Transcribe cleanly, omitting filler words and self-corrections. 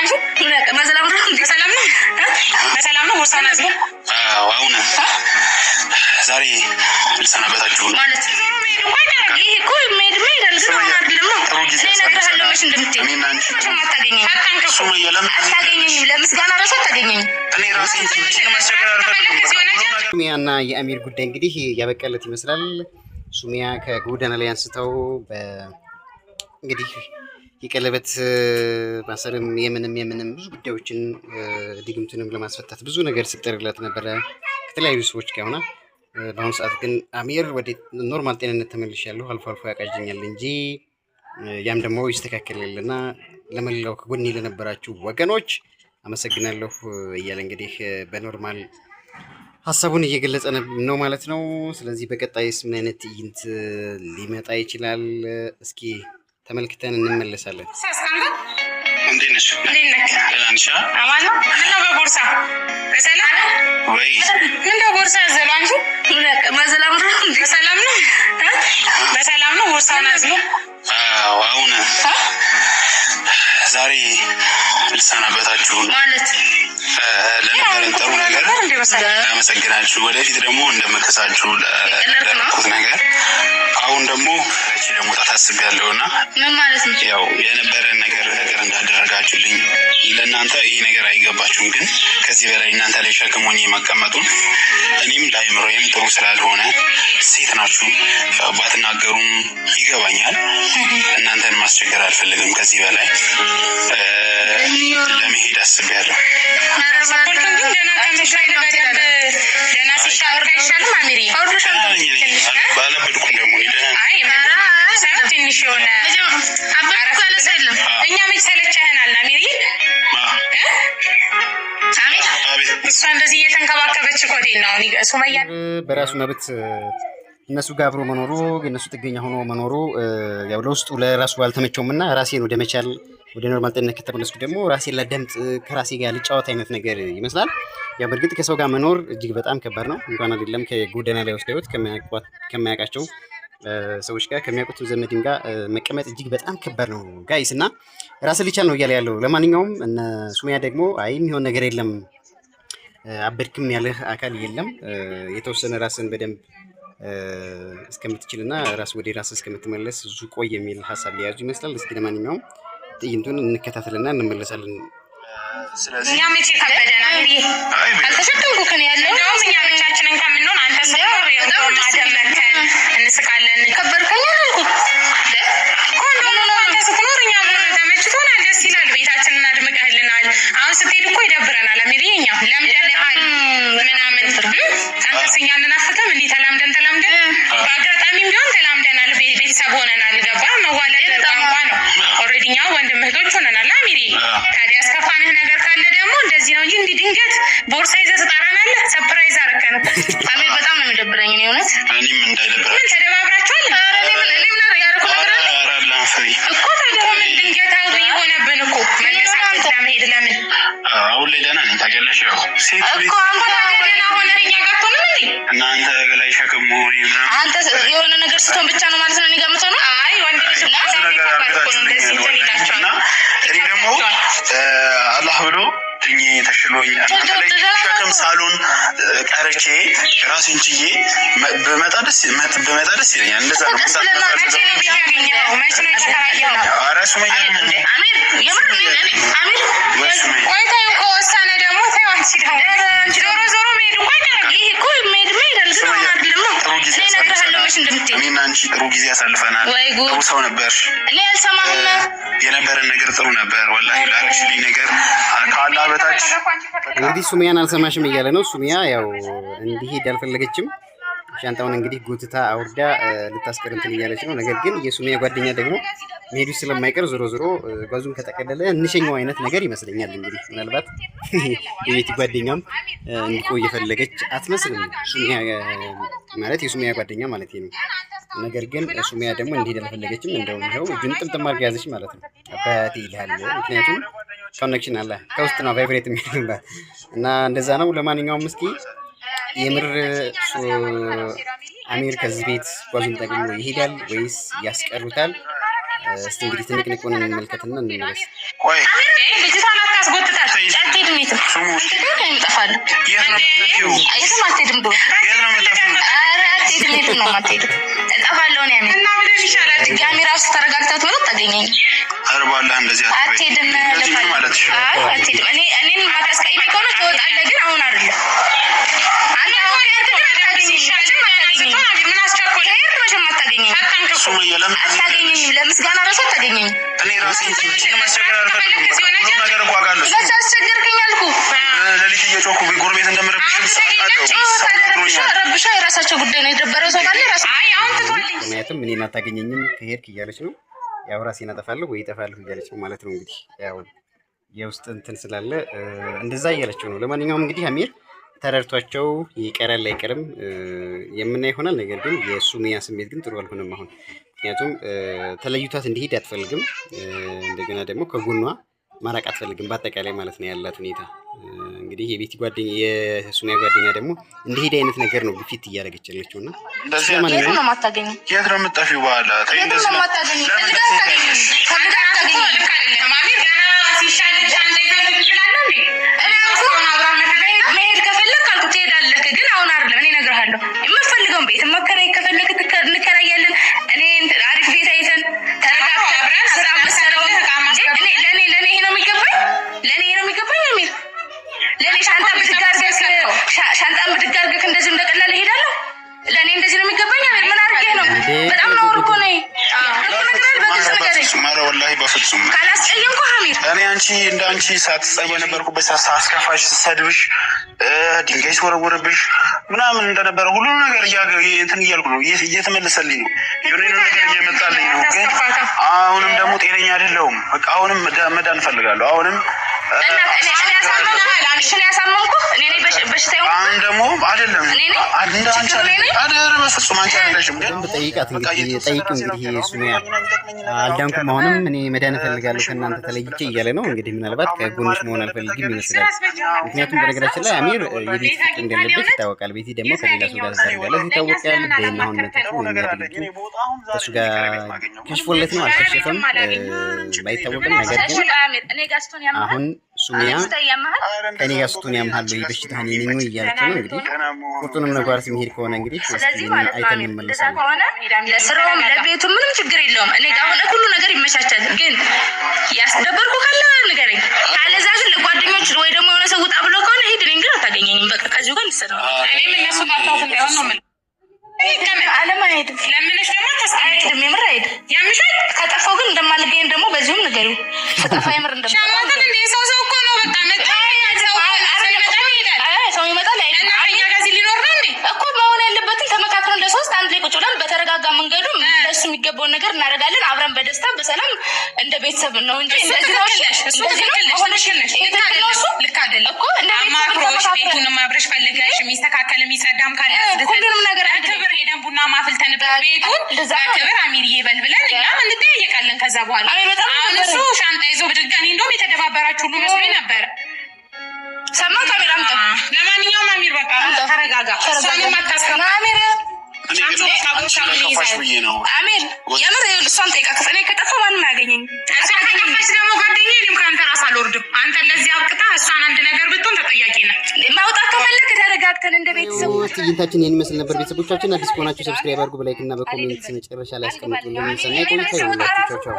አንቺ በሰላም ነው? በሰላም ነው ወሳና ነው። አሁን ዛሬ ልሰናበታችሁ ማለት ይሄ እኮ ሜድ አልገና አይደለም ነው። እኔ እነግርሃለሁ መች እንደምትሄድ አታገኘኝም። ለምስጋና ራሱ አታገኘኝም። እኔ ራሴ ማስቸገር አልፈልግም። ሱሚያና የአሚር ጉዳይ እንግዲህ ያበቃለት ይመስላል። ሱሚያ ከጎዳና ላይ አንስተው እንግዲህ የቀለበት ማሰርም የምንም ብዙ ጉዳዮችን ድግምቱንም ለማስፈታት ብዙ ነገር ስትጥርለት ነበረ ከተለያዩ ሰዎች ጋር ሆና። በአሁኑ ሰዓት ግን አሚር ወደ ኖርማል ጤንነት ተመልሻለሁ፣ አልፎ አልፎ ያቃጀኛል እንጂ ያም ደግሞ ይስተካከላልና ለመላው ከጎኔ ለነበራችሁ ወገኖች አመሰግናለሁ እያለ እንግዲህ በኖርማል ሀሳቡን እየገለጸ ነው ማለት ነው። ስለዚህ በቀጣይስ ምን አይነት ትዕይንት ሊመጣ ይችላል? እስኪ ተመልክተን እንመለሳለን። እንዴት ነሽ? አማን ነው። ምነው በቦርሳ በሰላም ወይ? ምነው ቦርሳ ዘላንቹ በሰላም ነው? በሰላም ነው? በሰላም ነው? ቦርሳውን አዝሎ አሁን ዛሬ ልሰናበታችሁ ማለት ለነበረን ጥሩ ነገር አመሰግናችሁ። ወደፊት ደግሞ እንደምከሳችሁ ለደረኩት ነገር አሁን ደግሞ እቺ ደግሞ ታስቢያለሁና ምን ማለት ነው? ያው የነበረን ነገር እንዳደረጋችሁልኝ ለእናንተ ይሄ ነገር አይገባችሁም፣ ግን ከዚህ በላይ እናንተ ላይ ሸክም ሆኜ መቀመጡን እኔም ለአይምሮዬም ጥሩ ስላልሆነ ሴት ናችሁ ባትናገሩም ይገባኛል። እናንተን ማስቸገር አልፈልግም። ከዚህ በላይ ለመሄድ አስቤያለሁ። ባለበድኩም ደግሞ ትንሽ የሆነ እኛ መች ሰለቸህናል አሚሪ? እሷ እንደዚህ እየተንከባከበች ኮዴን ነው ሱመያ በራሱ መብት እነሱ ጋር አብሮ መኖሩ እነሱ ጥገኛ ሆኖ መኖሩ ያው ለውስጡ ለራሱ አልተመቸውም እና ራሴን ወደ መቻል ወደ ኖርማል ጤንነት ከተመለስኩ ደግሞ ራሴን ላዳምጥ ከራሴ ጋር ልጫወት አይነት ነገር ይመስላል። ያው በእርግጥ ከሰው ጋር መኖር እጅግ በጣም ከባድ ነው። እንኳን አይደለም ከጎዳና ላይ ወስደውት ከማያውቃቸው ሰዎች ጋር ከሚያውቁት ዘመድም ጋር መቀመጥ እጅግ በጣም ከባድ ነው ጋይስ። እና ራስን ሊቻል ነው እያለ ያለው። ለማንኛውም እነ ሱሚያ ደግሞ አይ የሚሆን ነገር የለም አበድክም ያለህ አካል የለም የተወሰነ ራስን በደንብ እስከምትችልና ራስ ወደ ራስ እስከምትመለስ እሱ ቆይ የሚል ሀሳብ ሊያዙ ይመስላል። እስኪ ለማንኛውም ትዕይንቱን እንከታተልና እንመለሳለን። ስለዚህ እኛ መቼ ከበደና እንዴ አልተሸከምኩ ከኔ ያለው እኛ ብቻችንን ከምንሆን አንተ ሰው የው ማደመከን እንስቃለን። ከበርከኝ አልኩ ኮንዶም ነው አንተ ስትኖር እኛ ተመችቶናል፣ ደስ ይላል፣ ቤታችንን አድምቀህልናል። አሁን ስትሄድ እኮ ይደብረናል። አሚሪኛ ለምደልሃል ምናምን አንተ ስኛ እንናፍቀም እንዴ ተላምደን በአጋጣሚም ቢሆን ተላምደናል፣ ቤተሰብ ሆነናል። ገባ መዋለድ ቋንቋ ነው። ኦልሬዲ እኛ ወንድም እህቶች ሆነናል። አሚሪ ታዲያ አስከፋንህ ነገር ካለ ደግሞ እንደዚህ ነው እንጂ እንዲህ ድንገት ቦርሳ ይዘህ ትጠራናለህ። ሰርፕራይዝ አደረከን። አሜን በጣም ነው የሚደብረኝ እኔ እውነት። እኔም እንዳይደብረኝ ምን ተደባብራችኋል? ምን ያደረኩት ነገር አለ እኮ ታዲያ ምን ድንገታዊ የሆነብን እኮ መነሳት ለመሄድ ለምን አሁን ላይ ደህና ነኝ ታውቂያለሽ። ያው ሴት ቤት እኮ አንተ ደህና ሆነህ እኛ ጋር እኮ ምን እናንተ ላይ ሸክም መሆን ምናምን አንተ የሆነ ነገር ስትሆን ብቻ ነው ማለት ነው እኔ ጋር የምትሆነው? አይ ወንድ ልጅ እና ነገር አድርጋችሁ እና እኔ ደግሞ አላህ ብሎ ድኜ ተሽሎኝ እናንተ ላይ ሸክም ሳሎን ቀርቼ ራሴን ችዬ በመጣ ደስ ይለኛል። እንደዛ ነው ኧረ ሱመያ አሚር የምር አሚር ቆይታዩ ከወሰነ ደግሞ ተይዋንቺ ደግሞ ዞሮ መሄድ እንኳ ይሄ እኮ መሄድ አልገና አይደለም ነው። እኔ እነግርሃለሁ መች እንደምትሄድ እኔና አንቺ ጥሩ ጊዜ ያሳልፈናል። ጥሩ ሰው ነበርሽ። እኔ አልሰማህም። የነበረን ነገር ጥሩ ነበር። ወላሂ ላረግሽልኝ ነገር ከአላህ በታች እንግዲህ ሱሚያን አልሰማሽም እያለ ነው። ሱሚያ ያው እንዲሄድ አልፈለገችም። ሻንጣውን እንግዲህ ጎትታ አውርዳ ልታስቀር እንትን እያለች ነው። ነገር ግን የሱሚያ ጓደኛ ደግሞ መሄዱ ስለማይቀር ዞሮ ጓዙን ከጠቀለለ እንሸኘው አይነት ነገር ይመስለኛል። እንግዲህ ምናልባት የቤቲ ጓደኛም እንዲቆይ የፈለገች አትመስልም። ሱሚያ ማለት የሱሚያ ጓደኛ ማለት ነው። ነገር ግን ሱሚያ ደግሞ እንዲሄድ አልፈለገችም። እንደውም ይኸው እጁን ጥምጥም አድርጋ ያዘች ማለት ነው። አባቴ ይልሃል። ምክንያቱም ኮኔክሽን አለ ከውስጥ ነው ቫይብሬት የሚያደርግባት እና እንደዛ ነው። ለማንኛውም እስኪ የምር አሚር ከዚህ ቤት ጓዙን ጠቅልሎ ይሄዳል ወይስ ያስቀሩታል? እስቲ እንግዲህ ትንቅንቁን እንመልከትና እንመለስ። ቆይ ልጅቷን ስሙ እጠፋለሁ። የትም አትሄድም። ዶ አትሄድም። ነው የማትሄድም? እጠፋለሁ። እኔ እና ብለሽ ይሻላል። ድጋሚ ራሱ ተረጋግታት ብሎ ታገኘኝ። አርባላህ እንደዚህ አትሄድም ማለት አትሄድም። እኔን ማታስቀይመኝ ከሆነ ትወጣለህ፣ ግን አሁን አይደለም። አንተ አሁን ግን አታገኘኝም። ምን አስቸኮለ? ሄድ መቼም አታገኘኝም። አታገኘኝም። ለምስጋና ራሱ አታገኘኝም። እኔ ራሴ ማስቸገር አልፈልግም። ሁሉም ነገር እኮ አውቃለሁ። ለዛ አስቸገርከኝ አልኩህ። ሌሊት እየጮኩ ጎረቤት እንደምረብሽ ረብሻ የራሳቸው ጉዳይ ነው። የደበረው ሰው ካለ ራሱ አሁን ትቶልኝ። ምክንያቱም እኔን አታገኘኝም ከሄድክ እያለች ነው። ያው ራሴን አጠፋለሁ ወይ እጠፋለሁ እያለች ነው ማለት ነው። እንግዲህ ያው የውስጥ እንትን ስላለ እንደዛ እያለችው ነው። ለማንኛውም እንግዲህ አሚር ተረድቷቸው ይቀራል አይቀርም የምናይ ይሆናል። ነገር ግን የሱሚያ ስሜት ግን ጥሩ አልሆነም አሁን። ምክንያቱም ተለይቷት እንዲሄድ አትፈልግም። እንደገና ደግሞ ከጎኗ ማራቅ አትፈልግም በአጠቃላይ ማለት ነው ያላት ሁኔታ። እንግዲህ የቤቲ ጓደኛ የሱሚያ ጓደኛ ደግሞ እንዲሄድ አይነት ነገር ነው ግፊት እያደረገች ያለችው እና የት ነው የማታገኘው? የት ነው የምትጠፊው? በኋላ የት ነው የማታገኘው? መሄድ ከፈለግ አልኩህ ትሄዳለህ፣ ግን አሁን አይደለም። እኔ እነግርሃለሁ የምፈልገውን ቤት መከራየት ከፈለግ እንከራያለን። እኔ አሪፍ ቤት አይተን ተረጋግተን አብረን ስራ መሰረው ለእኔ ይሄ ነው የሚገባኝ። ለእኔ ይሄ ነው የሚገባኝ የሚል ለእኔ ሻንጣን ብድግ አድርገህ እንደዚህ እንደቀላል እሄዳለሁ። ለእኔ እንደዚህ ነው የሚገባኝ። ምን አድርጌህ ነው? በጣም ነውር እኮ ነው። ወላሂ በፍጹም ካላስቀየምኩህ አሚር፣ እኔ አንቺ እንደ አንቺ ሳትጸይ በነበርኩበት ሳስከፋሽ፣ ስሰድብሽ፣ ድንጋይ ስወረውርብሽ ምናምን እንደነበረ ሁሉም ነገር እንትን እያልኩ ነው፣ እየተመለሰልኝ ነው፣ የሆነ ነገር እየመጣልኝ ነው። ግን አሁንም ደግሞ ጤነኛ አይደለሁም። በቃ አሁንም መዳን እፈልጋለሁ። አሁንም አሁን ደግሞ አይደለም እንደ አንቺ አይደለም። በፍጹም አንቺ አይደለሽም። ግን ጠይቃት እንግዲህ ጠይቅ እንግዲህ ሱሚያ አልዳንኩም። አሁንም እኔ መዳን እፈልጋለሁ ከእናንተ ተለይቼ እያለ ነው። እንግዲህ ምናልባት ከጎንሽ መሆን አልፈልግም ይመስላል። ምክንያቱም በነገራችን ላይ አሚር የቤት ፍቅር እንዳለበት ይታወቃል። ቤቲ ደግሞ ከሌላ ሰው ጋር ትዳርጋለች ይታወቃል። ደህና አሁን መጥቶ የሚያደርጉ ከእሱ ጋር ከሽፎለት ነው አልከሸፈም ባይታወቅም፣ ነገር ግን አሁን ሱሚያ ከኔ ጋር ስትሆን ያምሃል ወይ በሽታህን የኔ እያለች ነው። እንግዲህ ቁርጡንም ነጓር ሲሄድ ከሆነ እንግዲህ አይተን እንመለሳለን። ለስራውም ለቤቱ ምንም ችግር የለውም። እኔ ጋር አሁን ሁሉ ነገር ይመቻቻል። ግን ያስደበርኩ ካለ ንገረኝ። ካለዛ ግን ለጓደኞች ወይ ደግሞ የሆነ ሰው ውጣ ብሎ ከሆነ ሂድ። እኔን ግን አታገኘኝም። በቃ ከዚሁ ጋር ልሰራ እኔም እነሱ ጋር ታውት እንዳይሆን ነው የምልህ። አለም አይሄድም። ለምንሽ ደግሞ አይሄድም። የምር አይሄድም። ያምሻል። ከጠፋው ግን እንደማልገኝ ደግሞ በዚሁም ንገሪው። ከጠፋ የምር እንደማልገኝ እንደ ሰው እኮ ነው። በቃ መጣ ሰው ይመጣል አይደል? እኛ ጋር ሊኖር ነው እንዴ እኮ መሆን ያለበትን ተመካክረን ለሶስት አንድ ላይ ቁጭ ብለን በተረጋጋ መንገዱ ለሱ የሚገባውን ነገር እናደርጋለን። አብረን በደስታ በሰላም እንደ ቤተሰብ ነው እንጂ እንደዚህ ነው። እሱ ልክ አይደለም እኮ እንደ ቤተሰብ ቤቱንም አብረሽ ፈልገሽ የሚስተካከል የሚጸዳም ካለ ሁሉንም ነገር ክብር ሄደን ቡና ማፍልተንበት ቤቱን በክብር አሚርዬ በል ብለን እኛም እንጠያየቃለን። ከዛ በኋላ አሁን እሱ ሻንጣ ይዞ ብድጋሚ እንደውም የተደባበራችሁ ሁሉ መስሎኝ ነበር። ሰማ ካሜራ አምጣ። ለማንኛውም አሚር በቃ ተረጋጋ። እሷንም አታስከፋ አሚር። አሚር የምር እሷን ጠይቃት። እኔ ከጠፋሁ ማንም አያገኘኝም። ከጠፋች ደግሞ ጓደኛዬ እኔም ከአንተ ራስ አልወርድም። አንተ እንደዚህ አብቅታ እሷን አንድ ነገር ብትሆን ተጠያቂ ነህ። ማውጣት ከፈለክ ተረጋግተን እንደ ቤተሰብ ትዕይንታችን ይህን ይመስል ነበር። ቤተሰቦቻችን አዲስ ከሆናችሁ ሰብስክራይብ አድርጉ፣ በላይክ እና በኮሜንት መጨረሻ ላይ አስቀምጡልን። ሰናይ ቆይታ ይሁንላችሁ። ቻው ቻው።